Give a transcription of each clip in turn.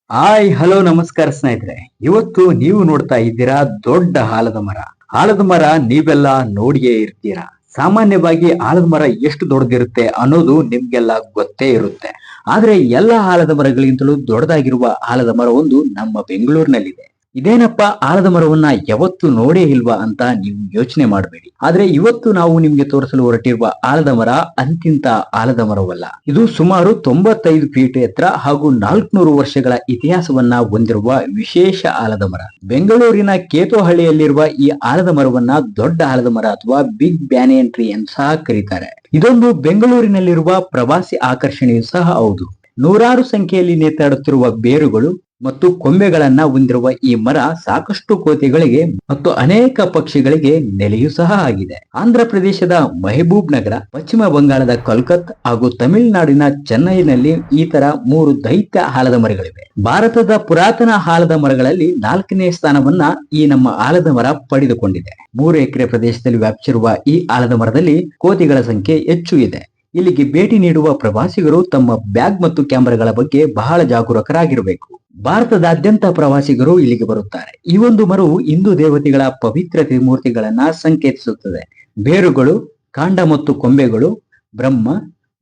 Hi hello ನಮಸ್ಕಾರ ಸ್ನೇಹಿತರೆ. ಇವತ್ತು ನೀವು ನೋಡ್ತಾ ಇದ್ದೀರಾ ದೊಡ್ಡ ಆಲದ ಮರ. ಆಲದ ಮರ ನೀವೆಲ್ಲ ನೋಡಿಯೇ ಇರ್ತೀರಾ. ಸಾಮಾನ್ಯವಾಗಿ ಆಲದ ಮರ ಎಷ್ಟು ದೊಡ್ಡದಿರುತ್ತೆ ಅನ್ನೋದು ನಿಮ್ಗೆಲ್ಲ ಗೊತ್ತೇ ಇರುತ್ತೆ. ಆದ್ರೆ ಎಲ್ಲ ಆಲದ ಮರಗಳಿಗಿಂತಲೂ ದೊಡ್ಡದಾಗಿರುವ ಆಲದ ಮರ ಒಂದು ನಮ್ಮ ಬೆಂಗಳೂರಿನಲ್ಲಿದೆ. ಇದೇನಪ್ಪ, ಆಲದ ಮರವನ್ನ ಯಾವತ್ತು ನೋಡೇ ಇಲ್ವಾ ಅಂತ ನೀವು ಯೋಚನೆ ಮಾಡಬೇಡಿ. ಆದ್ರೆ ಇವತ್ತು ನಾವು ನಿಮ್ಗೆ ತೋರಿಸಲು ಹೊರಟಿರುವ ಆಲದ ಮರ ಅಂತಿಂತ ಆಲದ ಮರವಲ್ಲ. ಇದು ಸುಮಾರು 95 ಫೀಟ್ ಎತ್ತರ ಹಾಗೂ 400 ವರ್ಷಗಳ ಇತಿಹಾಸವನ್ನ ಹೊಂದಿರುವ ವಿಶೇಷ ಆಲದ ಮರ. ಬೆಂಗಳೂರಿನ ಕೇತೋಹಳ್ಳಿಯಲ್ಲಿರುವ ಈ ಆಲದ ಮರವನ್ನ ದೊಡ್ಡ ಆಲದ ಮರ ಅಥವಾ ಬಿಗ್ ಬ್ಯಾನಿಯನ್ ಟ್ರೀ ಎಂದು ಸಹ ಕರೀತಾರೆ. ಇದೊಂದು ಬೆಂಗಳೂರಿನಲ್ಲಿರುವ ಪ್ರವಾಸಿ ಆಕರ್ಷಣೆಯೂ ಸಹ ಹೌದು. ನೂರಾರು ಸಂಖ್ಯೆಯಲ್ಲಿ ನೇತಾಡುತ್ತಿರುವ ಬೇರುಗಳು ಮತ್ತು ಕೊಂಬೆಗಳನ್ನ ಹೊಂದಿರುವ ಈ ಮರ ಸಾಕಷ್ಟು ಕೋತಿಗಳಿಗೆ ಮತ್ತು ಅನೇಕ ಪಕ್ಷಿಗಳಿಗೆ ನೆಲೆಯೂ ಸಹ ಆಗಿದೆ. ಆಂಧ್ರ ಪ್ರದೇಶದ ಮೆಹಬೂಬ್ ನಗರ, ಪಶ್ಚಿಮ ಬಂಗಾಳದ ಕೋಲ್ಕತ್ತಾ ಹಾಗೂ ತಮಿಳುನಾಡಿನ ಚೆನ್ನೈನಲ್ಲಿ ಈ ತರ 3 ದೈತ್ಯ ಆಲದ ಮರಗಳಿವೆ. ಭಾರತದ ಪುರಾತನ ಆಲದ ಮರಗಳಲ್ಲಿ 4ನೇ ಸ್ಥಾನವನ್ನ ಈ ನಮ್ಮ ಆಲದ ಮರ ಪಡೆದುಕೊಂಡಿದೆ. 3 ಎಕರೆ ಪ್ರದೇಶದಲ್ಲಿ ವ್ಯಾಪಿಸಿರುವ ಈ ಆಲದ ಮರದಲ್ಲಿ ಕೋತಿಗಳ ಸಂಖ್ಯೆ ಹೆಚ್ಚು ಇದೆ. ಇಲ್ಲಿಗೆ ಭೇಟಿ ನೀಡುವ ಪ್ರವಾಸಿಗರು ತಮ್ಮ ಬ್ಯಾಗ್ ಮತ್ತು ಕ್ಯಾಮೆರಾಗಳ ಬಗ್ಗೆ ಬಹಳ ಜಾಗರೂಕರಾಗಿರಬೇಕು. ಭಾರತದಾದ್ಯಂತ ಪ್ರವಾಸಿಗರು ಇಲ್ಲಿಗೆ ಬರುತ್ತಾರೆ. ಈ ಒಂದು ಮರವು ಹಿಂದೂ ದೇವತೆಗಳ ಪವಿತ್ರ ತ್ರಿಮೂರ್ತಿಗಳನ್ನ ಸಂಕೇತಿಸುತ್ತದೆ. ಬೇರುಗಳು, ಕಾಂಡ ಮತ್ತು ಕೊಂಬೆಗಳು ಬ್ರಹ್ಮ,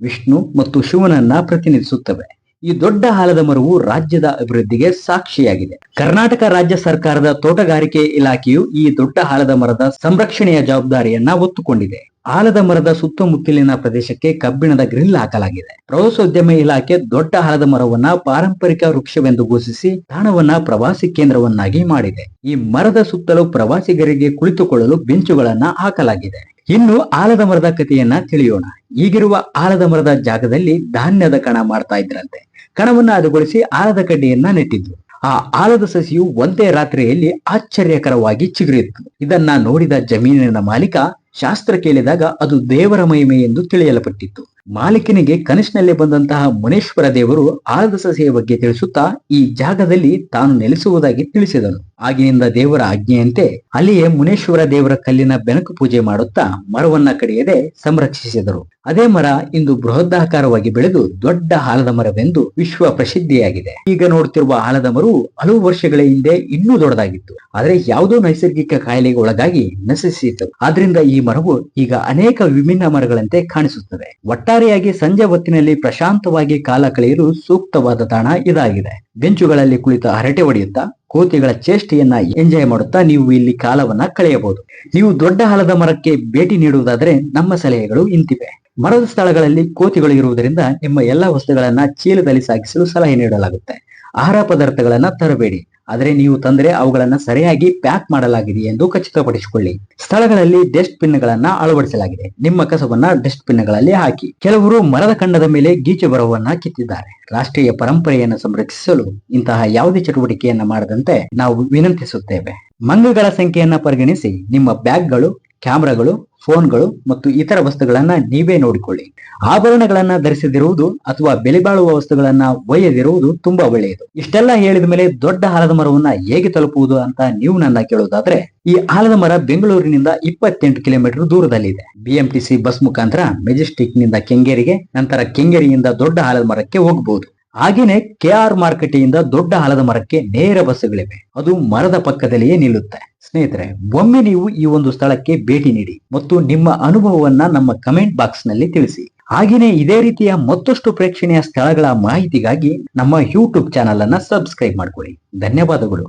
ವಿಷ್ಣು ಮತ್ತು ಶಿವನನ್ನ ಪ್ರತಿನಿಧಿಸುತ್ತವೆ. ಈ ದೊಡ್ಡ ಆಲದ ಮರವು ರಾಜ್ಯದ ಅಭಿವೃದ್ಧಿಗೆ ಸಾಕ್ಷಿಯಾಗಿದೆ. ಕರ್ನಾಟಕ ರಾಜ್ಯ ಸರ್ಕಾರದ ತೋಟಗಾರಿಕೆ ಇಲಾಖೆಯು ಈ ದೊಡ್ಡ ಆಲದ ಮರದ ಸಂರಕ್ಷಣೆಯ ಜವಾಬ್ದಾರಿಯನ್ನ ಹೊತ್ತುಕೊಂಡಿದೆ. ಆಲದ ಮರದ ಸುತ್ತಮುತ್ತಲಿನ ಪ್ರದೇಶಕ್ಕೆ ಕಬ್ಬಿಣದ ಗ್ರಿಲ್ ಹಾಕಲಾಗಿದೆ. ಪ್ರವಾಸೋದ್ಯಮ ಇಲಾಖೆ ದೊಡ್ಡ ಆಲದ ಮರವನ್ನ ಪಾರಂಪರಿಕ ವೃಕ್ಷವೆಂದು ಘೋಷಿಸಿ ತಾಣವನ್ನ ಪ್ರವಾಸಿ ಕೇಂದ್ರವನ್ನಾಗಿ ಮಾಡಿದೆ. ಈ ಮರದ ಸುತ್ತಲೂ ಪ್ರವಾಸಿಗರಿಗೆ ಕುಳಿತುಕೊಳ್ಳಲು ಬೆಂಚುಗಳನ್ನ ಹಾಕಲಾಗಿದೆ. ಇನ್ನು ಆಲದ ಮರದ ಕಥೆಯನ್ನ ತಿಳಿಯೋಣ. ಈಗಿರುವ ಆಲದ ಮರದ ಜಾಗದಲ್ಲಿ ಧಾನ್ಯದ ಕಣ ಮಾಡ್ತಾ ಇದ್ರಂತೆ. ಕಣವನ್ನ ಹದಗೊಳಿಸಿ ಆಲದ ಕಡ್ಡಿಯನ್ನ ನೆಟ್ಟಿದ್ರು. ಆ ಆಲದ ಸಸಿಯು ಒಂದೇ ರಾತ್ರಿಯಲ್ಲಿ ಆಶ್ಚರ್ಯಕರವಾಗಿ ಚಿಗುರಿತ್ತು. ಇದನ್ನ ನೋಡಿದ ಜಮೀನಿನ ಮಾಲೀಕ ಶಾಸ್ತ್ರ ಕೇಳಿದಾಗ ಅದು ದೇವರ ಮಹಿಮೆ ಎಂದು ತಿಳಿಯಲ್ಪಟ್ಟಿತ್ತು. ಮಾಲೀಕನಿಗೆ ಕನಸಿನಲ್ಲಿ ಬಂದಂತಹ ಮುನೇಶ್ವರ ದೇವರು ಆಲದ ಸಸಿಯ ಬಗ್ಗೆ ತಿಳಿಸುತ್ತಾ ಈ ಜಾಗದಲ್ಲಿ ತಾನು ನೆಲೆಸುವುದಾಗಿ ತಿಳಿಸಿದನು. ಆಗಿನಿಂದ ದೇವರ ಆಜ್ಞೆಯಂತೆ ಅಲ್ಲಿಯೇ ಮುನೇಶ್ವರ ದೇವರ ಕಲ್ಲಿನ ಬೆನಕು ಪೂಜೆ ಮಾಡುತ್ತಾ ಮರವನ್ನ ಕಡಿಯದೆ ಸಂರಕ್ಷಿಸಿದರು. ಅದೇ ಮರ ಇಂದು ಬೃಹದಾಕಾರವಾಗಿ ಬೆಳೆದು ದೊಡ್ಡ ಆಲದ ಮರವೆಂದು ವಿಶ್ವ ಪ್ರಸಿದ್ಧಿಯಾಗಿದೆ. ಈಗ ನೋಡುತ್ತಿರುವ ಆಲದ ಮರವು ಹಲವು ವರ್ಷಗಳ ಹಿಂದೆ ಇನ್ನೂ ದೊಡ್ಡದಾಗಿತ್ತು. ಆದ್ರೆ ಯಾವುದೋ ನೈಸರ್ಗಿಕ ಕಾಯಿಲೆಗೆ ಒಳಗಾಗಿ ನಶಿಸಿತು. ಆದ್ರಿಂದ ಈ ಮರವು ಈಗ ಅನೇಕ ವಿಭಿನ್ನ ಮರಗಳಂತೆ ಕಾಣಿಸುತ್ತದೆ. ಒಟ್ಟಾರೆಯಾಗಿ ಸಂಜೆ ಹೊತ್ತಿನಲ್ಲಿ ಪ್ರಶಾಂತವಾಗಿ ಕಾಲ ಕಳೆಯಲು ಸೂಕ್ತವಾದ ತಾಣ ಇದಾಗಿದೆ. ಬೆಂಚುಗಳಲ್ಲಿ ಕುಳಿತು ಹರಟೆ ಹೊಡೆಯುತ್ತಾ ಕೋತಿಗಳ ಚೇಷ್ಟೆಯನ್ನ ಎಂಜಾಯ್ ಮಾಡುತ್ತಾ ನೀವು ಇಲ್ಲಿ ಕಾಲವನ್ನ ಕಳೆಯಬಹುದು. ನೀವು ದೊಡ್ಡ ಆಲದ ಮರಕ್ಕೆ ಭೇಟಿ ನೀಡುವುದಾದರೆ ನಮ್ಮ ಸಲಹೆಗಳು ಇಂತಿವೆ. ಮರದ ಸ್ಥಳಗಳಲ್ಲಿ ಕೋತಿಗಳು ಇರುವುದರಿಂದ ನಿಮ್ಮ ಎಲ್ಲಾ ವಸ್ತುಗಳನ್ನ ಚೀಲದಲ್ಲಿ ಸಾಗಿಸಲು ಸಲಹೆ ನೀಡಲಾಗುತ್ತೆ. ಆಹಾರ ಪದಾರ್ಥಗಳನ್ನ ತರಬೇಡಿ. ಆದರೆ ನೀವು ತಂದ್ರೆ ಅವುಗಳನ್ನ ಸರಿಯಾಗಿ ಪ್ಯಾಕ್ ಮಾಡಲಾಗಿದೆ ಎಂದು ಖಚಿತಪಡಿಸಿಕೊಳ್ಳಿ. ಸ್ಥಳಗಳಲ್ಲಿ ಡಸ್ಟ್ ಬಿನ್ ಗಳನ್ನ ಅಳವಡಿಸಲಾಗಿದೆ. ನಿಮ್ಮ ಕಸವನ್ನ ಡಸ್ಟ್ ಬಿನ್ ಗಳಲ್ಲಿ ಹಾಕಿ. ಕೆಲವರು ಮರದ ಖಂಡದ ಮೇಲೆ ಗೀಚು ಬರಹವನ್ನ ಕಿತ್ತಿದ್ದಾರೆ. ರಾಷ್ಟ್ರೀಯ ಪರಂಪರೆಯನ್ನು ಸಂರಕ್ಷಿಸಲು ಇಂತಹ ಯಾವುದೇ ಚಟುವಟಿಕೆಯನ್ನ ಮಾಡದಂತೆ ನಾವು ವಿನಂತಿಸುತ್ತೇವೆ. ಮಂಗಗಳ ಸಂಖ್ಯೆಯನ್ನ ಪರಿಗಣಿಸಿ ನಿಮ್ಮ ಬ್ಯಾಗ್ಗಳು, ಕ್ಯಾಮೆರಾಗಳು, ಫೋನ್ಗಳು ಮತ್ತು ಇತರ ವಸ್ತುಗಳನ್ನ ನೀವೇ ನೋಡಿಕೊಳ್ಳಿ. ಆಭರಣಗಳನ್ನ ಧರಿಸದಿರುವುದು ಅಥವಾ ಬೆಲೆ ಬಾಳುವ ವಸ್ತುಗಳನ್ನ ಒಯ್ಯದಿರುವುದು ತುಂಬಾ ಒಳ್ಳೆಯದು. ಇಷ್ಟೆಲ್ಲ ಹೇಳಿದ ಮೇಲೆ ದೊಡ್ಡ ಆಲದ ಮರವನ್ನ ಹೇಗೆ ತಲುಪುವುದು ಅಂತ ನೀವು ನನ್ನ ಕೇಳುವುದಾದ್ರೆ, ಈ ಆಲದ ಮರ ಬೆಂಗಳೂರಿನಿಂದ 28 ಕಿಲೋಮೀಟರ್ ದೂರದಲ್ಲಿದೆ. BMTC ಬಸ್ ಮುಖಾಂತರ ಮೆಜೆಸ್ಟಿಕ್ ನಿಂದ ಕೆಂಗೇರಿಗೆ, ನಂತರ ಕೆಂಗೇರಿಯಿಂದ ದೊಡ್ಡ ಆಲದ ಮರಕ್ಕೆ ಹೋಗಬಹುದು. ಹಾಗೇನೆ KR ಮಾರುಕಟ್ಟೆಯಿಂದ ದೊಡ್ಡ ಆಲದ ಮರಕ್ಕೆ ನೇರ ಬಸ್ಸುಗಳಿವೆ. ಅದು ಮರದ ಪಕ್ಕದಲ್ಲಿಯೇ ನಿಲ್ಲುತ್ತೆ. ಸ್ನೇಹಿತರೆ, ಒಮ್ಮೆ ನೀವು ಈ ಒಂದು ಸ್ಥಳಕ್ಕೆ ಭೇಟಿ ನೀಡಿ ಮತ್ತು ನಿಮ್ಮ ಅನುಭವವನ್ನ ನಮ್ಮ ಕಮೆಂಟ್ ಬಾಕ್ಸ್ ನಲ್ಲಿ ತಿಳಿಸಿ. ಹಾಗೇನೆ ಇದೇ ರೀತಿಯ ಮತ್ತಷ್ಟು ಪ್ರೇಕ್ಷಣೀಯ ಸ್ಥಳಗಳ ಮಾಹಿತಿಗಾಗಿ ನಮ್ಮ YouTube ಚಾನಲ್ ಅನ್ನ ಸಬ್ಸ್ಕ್ರೈಬ್ ಮಾಡ್ಕೊಳ್ಳಿ. ಧನ್ಯವಾದಗಳು.